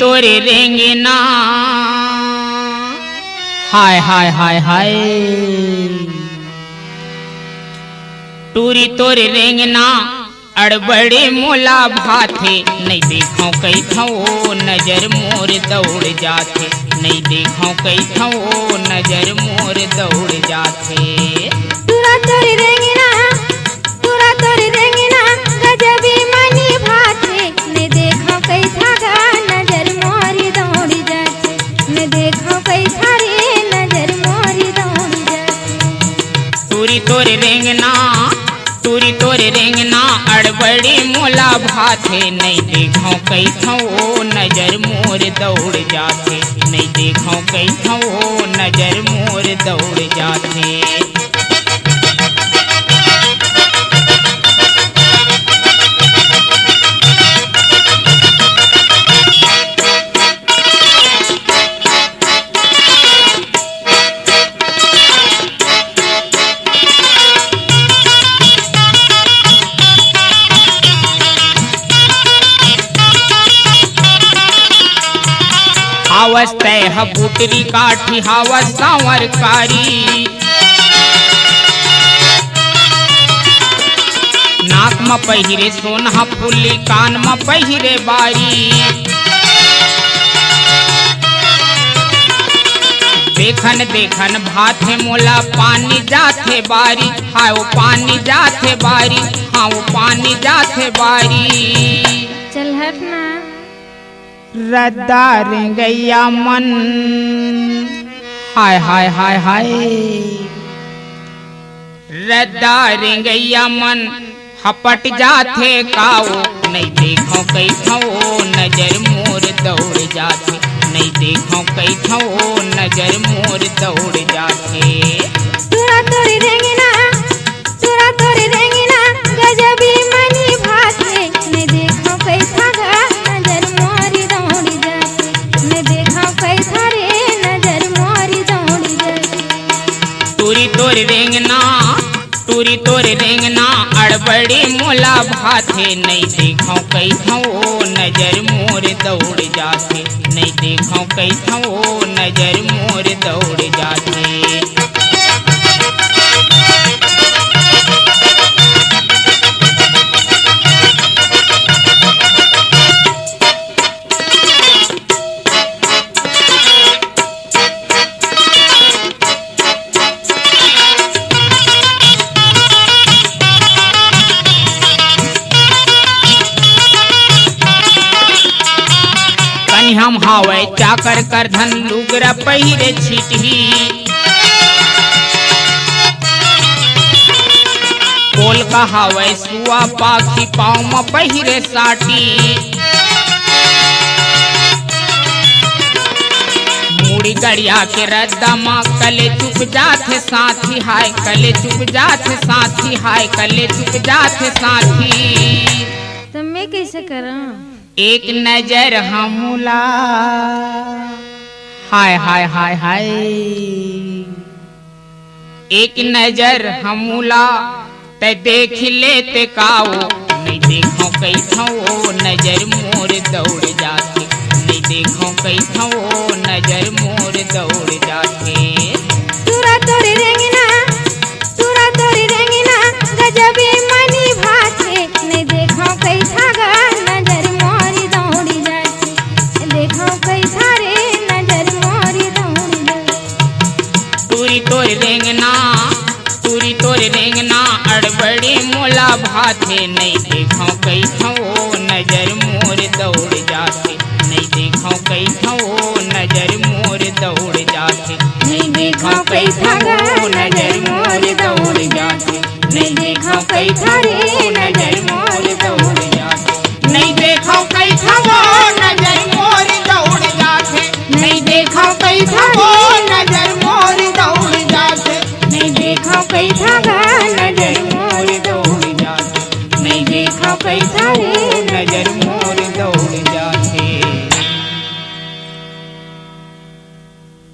तोरे रेंगना हाय हाय हाय हाय टूरी तोरे रेंगना अड़बड़े मोला भाथे नहीं देखो कई थो नजर मोर दौड़ जाथे नहीं देखो कई थो नजर मोर दौड़ जाथे तुरा तोरे रेंगना गजबी मनी भाथे ने देखो कई थागा नजर मोरी दौड़ जाथे ने देखो कई थारे नजर मोरी दौड़ जाथे टूरी तोरे रेंगना अड़बड़ी मोला भाथे नहीं देखो कई थो नजर मोर दौड़ जाथे नहीं देखो कई थो नजर मोर दौड़ जाथे हावस तय बुटरी काठी हावस सांवर कारी नाक में पहिरे सोना फुल्ली कान में पहिरे बारी देखन देखन भाथे मोला पानी जाथे बारी हाँ वो पानी जाथे बारी हाँ वो पानी जाथे बारी चल हट ना रद्दा रेंगैया मन हाय हाय हाय हाय रद्दा रेंगैया मन हपट जाथे काओ नहीं देखो कई थो नजर मोर दौड़ जाथे नहीं देखो कई थो नजर मोर दौड़ जाथे तुरा तोरे रेंगना गजबी मनी भाथे ने देखो कई थागा नजर मोरी दौड़ जाथे ने देखो कई थारे नजर मोरी दौड़ जाथे टूरी तोरे रेंगना अड़बड़ी मोला भाथे नहीं देखो कई थो नजर मोर दौड़ जाथे नहीं देखो कई थो नजर मोर दौड़ जाथे हम हावे चाकर कर धन लुगरा पहिरे छिटही कोल का हावे सुआ पाखी पाँव में पहिरे साटी मुड़ी गड़िया के रद्दा माँ कले चुप जाथे साथी हाय कले चुप जाथे साथी हाय कले चुप जाथे साथी तो मैं कैसे करूं एक नजर हमला हाय हाय हाय हाय एक नजर हमला ते देख लेते काओ नहीं देखो कई थो नजर मोर दौड़ जाथे नहीं देखो कई थो नजर मोर दौड़ जाथे तुरा तोरे रेंगना गजबी मनी भाथे ने देखो कई थागा नजर मोरी दौड़ जाथे देखो कई थारे नजर मोरी दौड़ जाथे टूरी तोरे रेंगना अड़बड़ी मोला भाथे नहीं देखो कई थो नजर मोर दौड़ जाथे नहीं देखो कई थो नजर मोर दौड़ जाथे नहीं देखो कई थागा नजर मोरी दौड़ जाथे नहीं देखो कई थारे नजर मोरी दौड़ जाथे नहीं देखो कई थो नजर मोर दौड़ जाथे नहीं देखो कई थो नजर मोर दौड़ जाथे नहीं देखो कई थागा नजर मोरी दौड़ जाथे नहीं देखो कई थारे नजर मोर